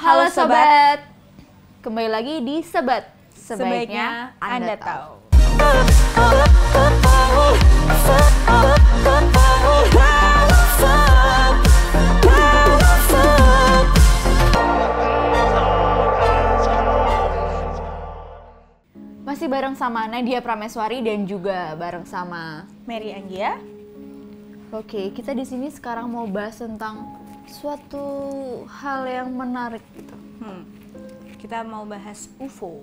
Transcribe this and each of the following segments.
Halo Sobat, kembali lagi di Sebat. Sebaiknya Anda tahu. Masih bareng sama Nadia Prameswari dan juga bareng sama Mary Anggia. Oke, kita di sini sekarang mau bahas tentang suatu hal yang menarik gitu. Kita mau bahas UFO.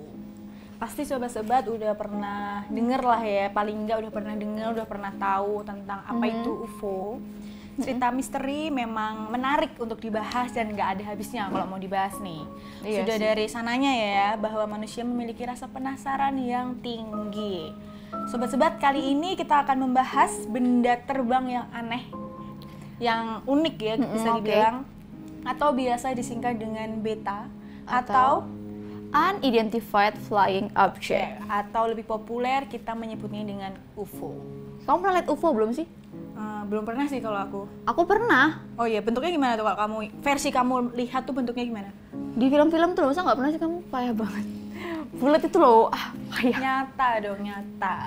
Pasti sobat-sobat udah pernah denger lah ya, paling enggak udah pernah denger, udah pernah tahu tentang apa itu UFO. Cerita misteri memang menarik untuk dibahas dan nggak ada habisnya kalau mau dibahas nih. Iya Sudah sih. dari sananya ya bahwa manusia memiliki rasa penasaran yang tinggi. Sobat-sobat, kali ini kita akan membahas benda terbang yang aneh, yang unik ya bisa dibilang, atau biasa disingkat dengan beta atau Unidentified Flying Object. atau lebih populer kita menyebutnya dengan UFO. Kamu pernah lihat UFO belum sih? Belum pernah sih kalau aku. Aku pernah. Oh iya, bentuknya gimana tuh kalau kamu versi kamu lihat tuh bentuknya gimana? Di film-film tuh, masa nggak pernah sih kamu? Payah banget. Bulat itu loh, payah. Nyata dong, nyata.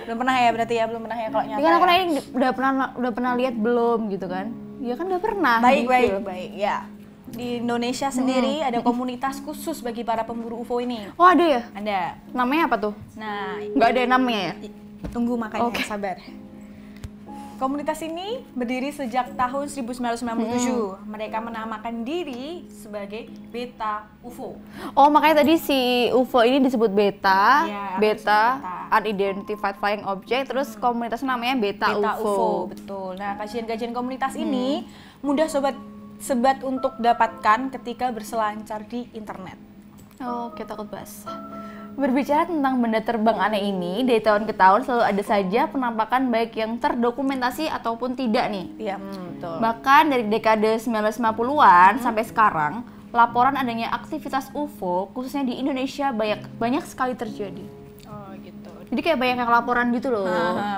Belum pernah ya berarti ya, belum pernah ya kalau nyata. Kan aku ya? nanya udah pernah lihat belum gitu kan? Ya kan udah pernah. Baik, gitu. baik ya. Di Indonesia sendiri ada komunitas khusus bagi para pemburu UFO ini. Oh ada ya? Ada. Namanya apa tuh? Nah, Nggak ada namanya ya? tunggu makanya, Oke. sabar. Komunitas ini berdiri sejak tahun 1997. Mereka menamakan diri sebagai Beta UFO. Oh makanya tadi si UFO ini disebut beta, Iya, beta, beta. Unidentified Flying Object, terus komunitas namanya beta, Beta UFO. UFO, betul. Nah, kajian-kajian komunitas ini mudah sobat untuk dapatkan ketika berselancar di internet. Oh, kita takut basah. Berbicara tentang benda terbang aneh ini, dari tahun ke tahun selalu ada saja penampakan baik yang terdokumentasi ataupun tidak nih. Iya, betul. Bahkan dari dekade 1950-an sampai sekarang, laporan adanya aktivitas UFO khususnya di Indonesia banyak sekali terjadi. Oh, gitu. Jadi kayak banyak yang laporan gitu loh.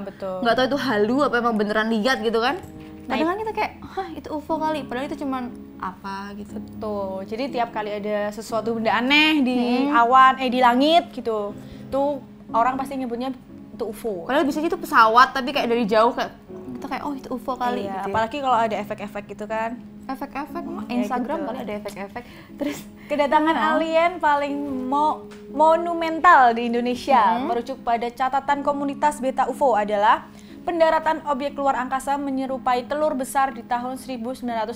Betul. Nggak tahu itu halu apa emang beneran lihat gitu kan. Nah, Kadang kan kita kayak, hah itu UFO kali, padahal itu cuman apa gitu. Betul. Jadi tiap kali ada sesuatu benda aneh di awan, di langit gitu, tuh orang pasti nyebutnya itu UFO. Padahal bisa itu pesawat, tapi kayak dari jauh kayak kita kayak oh itu UFO kali Iya, gitu. Ya. apalagi kalau ada efek-efek gitu kan. Efek-efek, Ya, Instagram gitu. kali ada efek-efek. Terus Kedatangan alien paling monumental di Indonesia merujuk pada catatan komunitas Beta UFO adalah pendaratan objek luar angkasa menyerupai telur besar di tahun 1959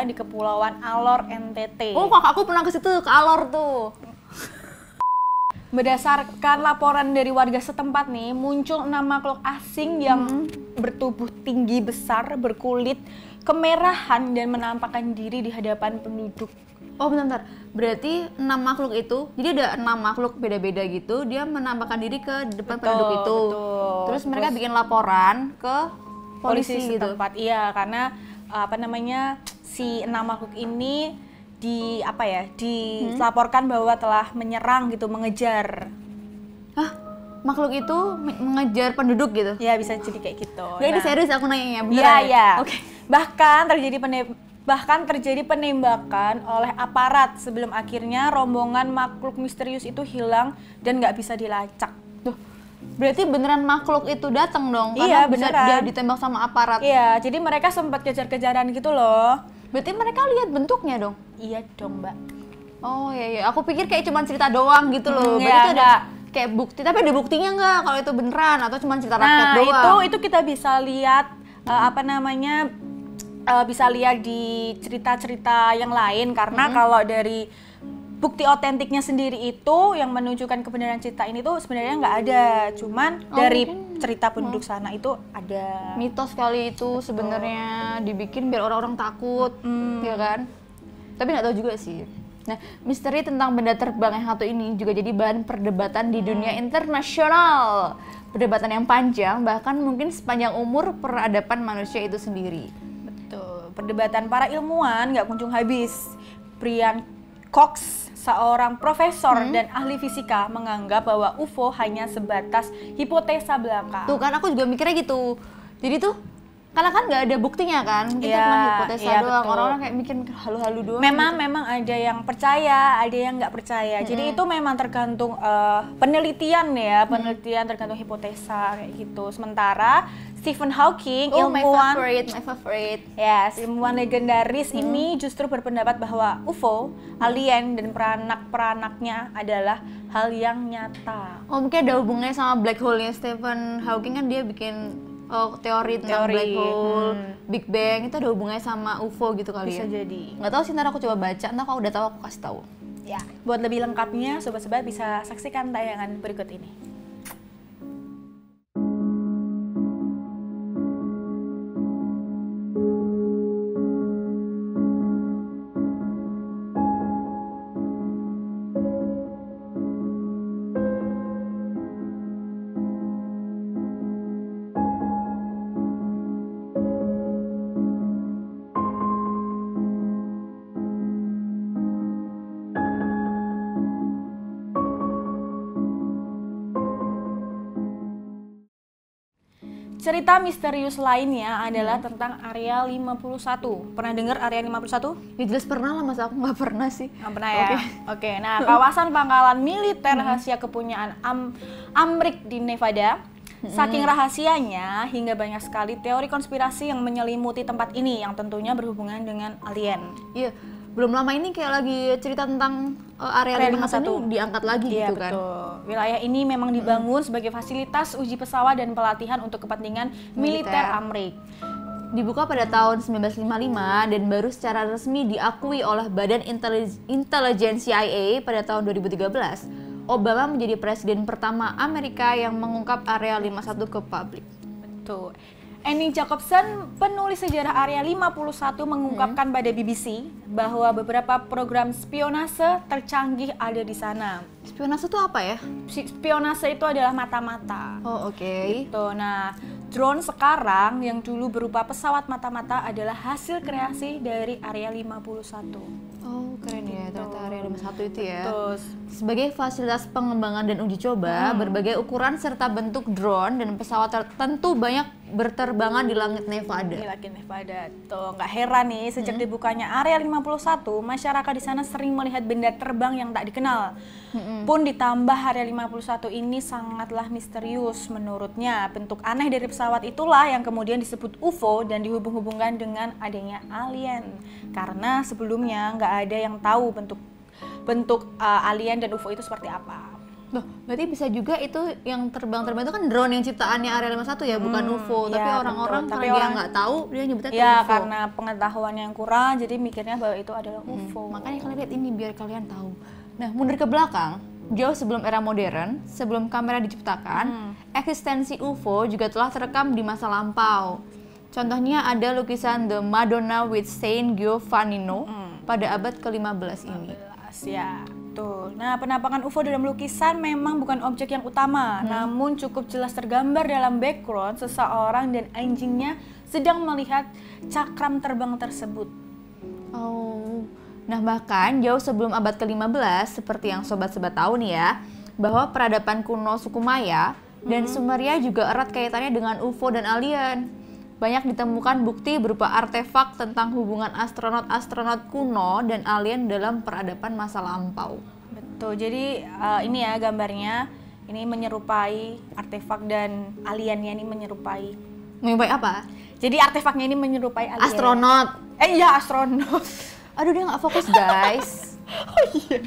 di Kepulauan Alor, NTT. oh kakakku pernah ke situ ke Alor tuh. Berdasarkan laporan dari warga setempat nih, muncul 6 makhluk asing yang bertubuh tinggi besar, berkulit kemerahan dan menampakkan diri di hadapan penduduk. Oh bentar, berarti 6 makhluk itu, jadi ada 6 makhluk beda-beda gitu, dia menampakkan diri ke depan penduduk itu. Betul. Terus mereka bikin laporan ke polisi gitu. Setempat. Iya, karena si 6 makhluk ini dilaporkan bahwa telah menyerang gitu, mengejar. Hah? Makhluk itu mengejar penduduk gitu? Ya, bisa jadi kayak gitu. Gak ini serius aku nanya beneran Iya, ya? iya. Oke. Bahkan terjadi penembakan oleh aparat sebelum akhirnya rombongan makhluk misterius itu hilang dan nggak bisa dilacak. Tuh, berarti beneran makhluk itu datang dong? Iya, Karena bisa beneran. dia ditembak sama aparat. Iya, jadi mereka sempat kejar-kejaran gitu loh. Berarti mereka lihat bentuknya dong? Iya dong, Mbak. Oh iya iya, aku pikir kayak cuma cerita doang gitu loh. Berarti Iya, itu ada kayak bukti, tapi ada buktinya nggak kalau itu beneran atau cuma cerita rakyat Nah, doang? itu kita bisa lihat bisa lihat di cerita-cerita yang lain karena kalau dari bukti otentiknya sendiri itu yang menunjukkan kebenaran cerita ini tuh sebenarnya nggak ada, cuman dari cerita penduduk sana itu ada. Mitos kali itu sebenarnya dibikin biar orang-orang takut, ya kan? Tapi nggak tahu juga sih. Nah, misteri tentang benda terbang yang satu ini juga jadi bahan perdebatan di dunia internasional. Perdebatan yang panjang, bahkan mungkin sepanjang umur peradaban manusia itu sendiri. Betul. Perdebatan para ilmuwan nggak kunjung habis. Brian Cox, seorang profesor dan ahli fisika, menganggap bahwa UFO hanya sebatas hipotesa belaka. Tuh kan aku juga mikirnya gitu. Jadi tuh Karena kan nggak ada buktinya kan, kita Iya, cuma hipotesa iya, doang. betul. Orang-orang kayak bikin halu-halu doang. Memang ada yang percaya, ada yang nggak percaya. Jadi itu memang tergantung penelitian ya, penelitian tergantung hipotesa kayak gitu. Sementara Stephen Hawking, Oh, my ilmuwan favorite. yes, ilmuwan legendaris ini justru berpendapat bahwa UFO, alien dan peranak-peranaknya adalah hal yang nyata. Oh, mungkin ada hubungannya sama black hole-nya Stephen Hawking kan dia bikin teori tentang Teori, black hole, Big Bang itu ada hubungannya sama UFO gitu kali Bisa ya. jadi. Nggak tahu sih, ntar aku coba baca, ntar kalau udah tahu aku kasih tahu. Ya, buat lebih lengkapnya sobat-sobat bisa saksikan tayangan berikut ini. Cerita misterius lainnya adalah tentang Area 51. Pernah dengar Area 51? Ya jelas pernah lah, masa aku nggak pernah sih. Nggak pernah ya? Oke, nah kawasan pangkalan militer rahasia kepunyaan Amrik di Nevada. Saking rahasianya hingga banyak sekali teori konspirasi yang menyelimuti tempat ini yang tentunya berhubungan dengan alien. Iya, belum lama ini kayak lagi cerita tentang area 51 ini diangkat lagi Iya, gitu kan. betul. Wilayah ini memang dibangun sebagai fasilitas uji pesawat dan pelatihan untuk kepentingan militer Amrik. Dibuka pada tahun 1955 dan baru secara resmi diakui oleh Badan Intelijen CIA pada tahun 2013. Obama menjadi presiden pertama Amerika yang mengungkap Area 51 ke publik. Betul. Annie Jacobsen, penulis sejarah Area 51, mengungkapkan pada BBC bahwa beberapa program spionase tercanggih ada di sana. Spionase itu apa ya? Spionase itu adalah mata-mata. Oh, oke. Tuh, nah, drone sekarang yang dulu berupa pesawat mata-mata adalah hasil kreasi dari Area 51. Oh, keren ya, ternyata Area 51 itu ya. Terus, Sebagai fasilitas pengembangan dan uji coba, berbagai ukuran serta bentuk drone dan pesawat tertentu banyak berterbangan di langit Nevada. di Langit Nevada. Tuh, nggak heran nih, sejak dibukanya Area 51, masyarakat di sana sering melihat benda terbang yang tak dikenal. Pun ditambah Area 51 ini sangatlah misterius menurutnya. Bentuk aneh dari pesawat itulah yang kemudian disebut UFO dan dihubung-hubungkan dengan adanya alien. Karena sebelumnya nggak ada yang tahu bentuk alien dan UFO itu seperti apa. Loh, berarti bisa juga itu yang terbang-terbang itu kan drone yang ciptaannya Area 51 ya, bukan UFO. Iya, Tapi orang-orang betul. karena Tapi dia orang- nggak tahu, dia nyebutnya itu Ya, UFO. karena pengetahuan yang kurang, jadi mikirnya bahwa itu adalah UFO. Makanya kalian lihat ini biar kalian tahu. Nah, mundur ke belakang, jauh sebelum era modern, sebelum kamera diciptakan, eksistensi UFO juga telah terekam di masa lampau. Contohnya ada lukisan The Madonna with Saint Giovannino pada abad ke-15 ini. Ya, tuh. Nah, penampakan UFO dalam lukisan memang bukan objek yang utama, namun cukup jelas tergambar dalam background seseorang dan anjingnya sedang melihat cakram terbang tersebut. Oh, nah bahkan jauh sebelum abad ke-15, seperti yang sobat-sobat tahu nih ya, bahwa peradaban kuno suku Maya dan Sumeria juga erat kaitannya dengan UFO dan alien. Banyak ditemukan bukti berupa artefak tentang hubungan astronot-astronot kuno dan alien dalam peradaban masa lampau. Betul, jadi ini ya gambarnya, ini menyerupai artefak dan aliennya ini menyerupai. Menyerupai apa? Jadi artefaknya ini menyerupai alien. Astronot. Iya, astronot. Aduh, dia nggak fokus guys. Oh iya.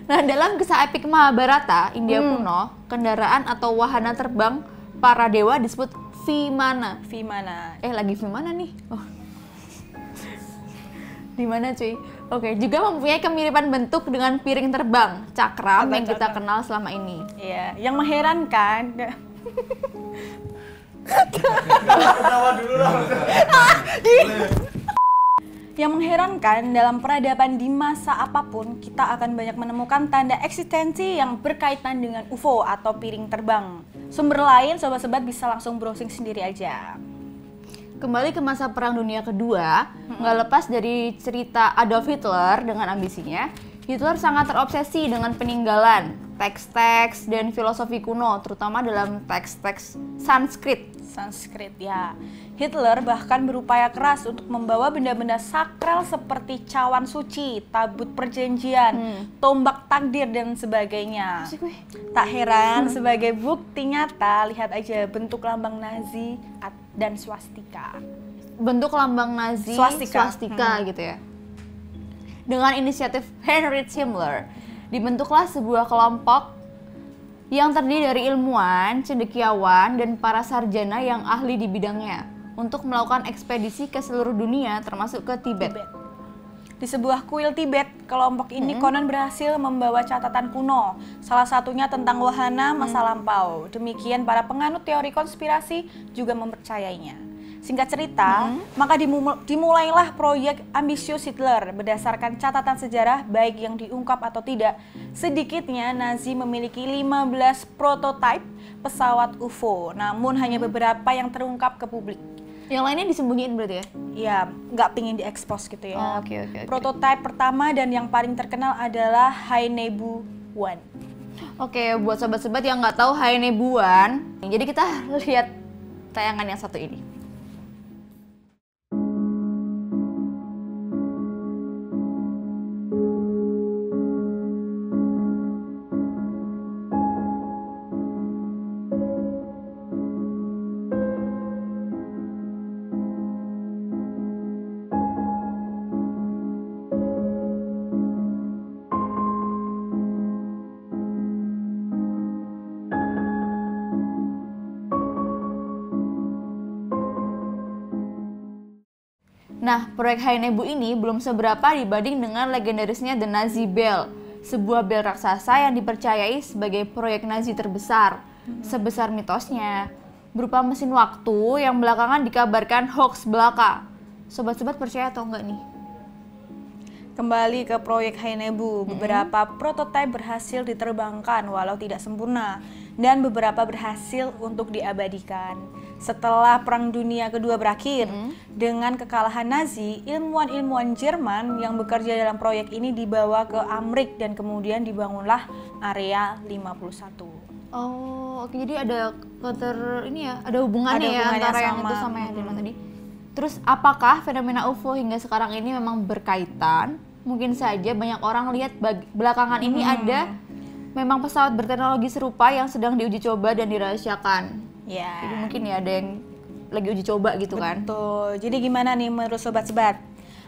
Nah, dalam kisah epik Mahabharata, India kuno, kendaraan atau wahana terbang para dewa disebut Vimana. Vimana. Lagi Vimana nih? Oh. Di mana cuy? Oke, juga mempunyai kemiripan bentuk dengan piring terbang, cakram yang kita kenal selama ini. Iya, yang mengherankan. Yang mengherankan, dalam peradaban di masa apapun, kita akan banyak menemukan tanda eksistensi yang berkaitan dengan UFO atau piring terbang. Sumber lain, sobat-sobat bisa langsung browsing sendiri aja. Kembali ke masa Perang Dunia Kedua, nggak lepas dari cerita Adolf Hitler dengan ambisinya, Hitler sangat terobsesi dengan peninggalan, teks-teks, dan filosofi kuno, terutama dalam teks-teks Sanskrit. Sanskrit ya. Hitler bahkan berupaya keras untuk membawa benda-benda sakral seperti cawan suci, tabut perjanjian, tombak takdir, dan sebagainya. Tak heran, sebagai bukti nyata, lihat aja bentuk lambang Nazi dan swastika. Bentuk lambang Nazi, swastika gitu ya. Dengan inisiatif Heinrich Himmler, dibentuklah sebuah kelompok yang terdiri dari ilmuwan, cendekiawan, dan para sarjana yang ahli di bidangnya untuk melakukan ekspedisi ke seluruh dunia termasuk ke Tibet. Di sebuah kuil Tibet, kelompok ini konon berhasil membawa catatan kuno, salah satunya tentang wahana masa lampau. Demikian para penganut teori konspirasi juga mempercayainya. Singkat cerita, maka dimulailah proyek ambisius Hitler berdasarkan catatan sejarah baik yang diungkap atau tidak. Sedikitnya Nazi memiliki 15 prototipe pesawat UFO, namun hanya beberapa yang terungkap ke publik. Yang lainnya disembunyiin berarti ya? Ya, nggak pingin diekspos gitu ya. Oke. Prototipe pertama dan yang paling terkenal adalah Hainebu 1. Oke, buat sobat-sobat yang nggak tahu Hainebu 1, jadi kita lihat tayangan yang satu ini. Nah, proyek Hainebu ini belum seberapa dibanding dengan legendarisnya The Nazi Bell, sebuah bel raksasa yang dipercayai sebagai proyek Nazi terbesar, sebesar mitosnya, berupa mesin waktu yang belakangan dikabarkan hoax belaka. Sobat-sobat percaya atau enggak nih? Kembali ke proyek Hainebu, beberapa prototipe berhasil diterbangkan walau tidak sempurna, dan beberapa berhasil untuk diabadikan. Setelah Perang Dunia Kedua berakhir, dengan kekalahan Nazi, ilmuwan-ilmuwan Jerman yang bekerja dalam proyek ini dibawa ke Amrik dan kemudian dibangunlah Area 51. Oh, oke, jadi ada ada hubungannya ya antara yang itu sama yang tadi. Terus apakah fenomena UFO hingga sekarang ini memang berkaitan? Mungkin saja banyak orang lihat belakangan ini ada memang pesawat berteknologi serupa yang sedang diuji coba dan dirahasiakan. Ya. Jadi mungkin ya ada yang lagi uji coba gitu kan. Betul. Jadi gimana nih menurut sobat-sobat?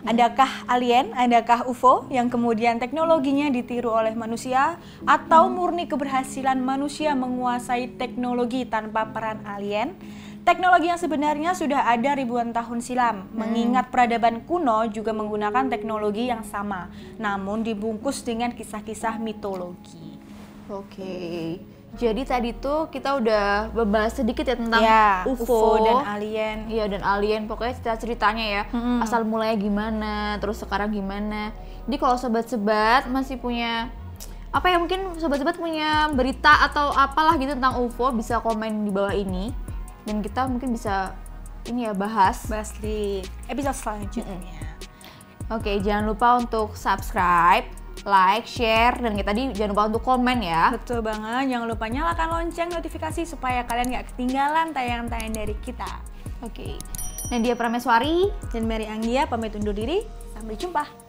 Adakah alien, adakah UFO yang kemudian teknologinya ditiru oleh manusia, atau murni keberhasilan manusia menguasai teknologi tanpa peran alien? Teknologi yang sebenarnya sudah ada ribuan tahun silam, mengingat peradaban kuno juga menggunakan teknologi yang sama, namun dibungkus dengan kisah-kisah mitologi. Oke. Jadi tadi tuh kita udah membahas sedikit ya tentang UFO dan alien. Iya, dan alien. Pokoknya ceritanya ya, asal mulanya gimana, terus sekarang gimana. Jadi kalau sobat-sobat masih punya apa ya, mungkin sobat-sobat punya berita atau apalah gitu tentang UFO, bisa komen di bawah ini. Dan kita mungkin bisa ini ya bahas di episode selanjutnya. Oke, jangan lupa untuk subscribe, like, share, dan kita tadi jangan lupa untuk komen ya. Betul banget, jangan lupa nyalakan lonceng notifikasi supaya kalian gak ketinggalan tayangan-tayangan dari kita. Oke, Nadia Prameswari dan Mary Anggia pamit undur diri, sampai jumpa.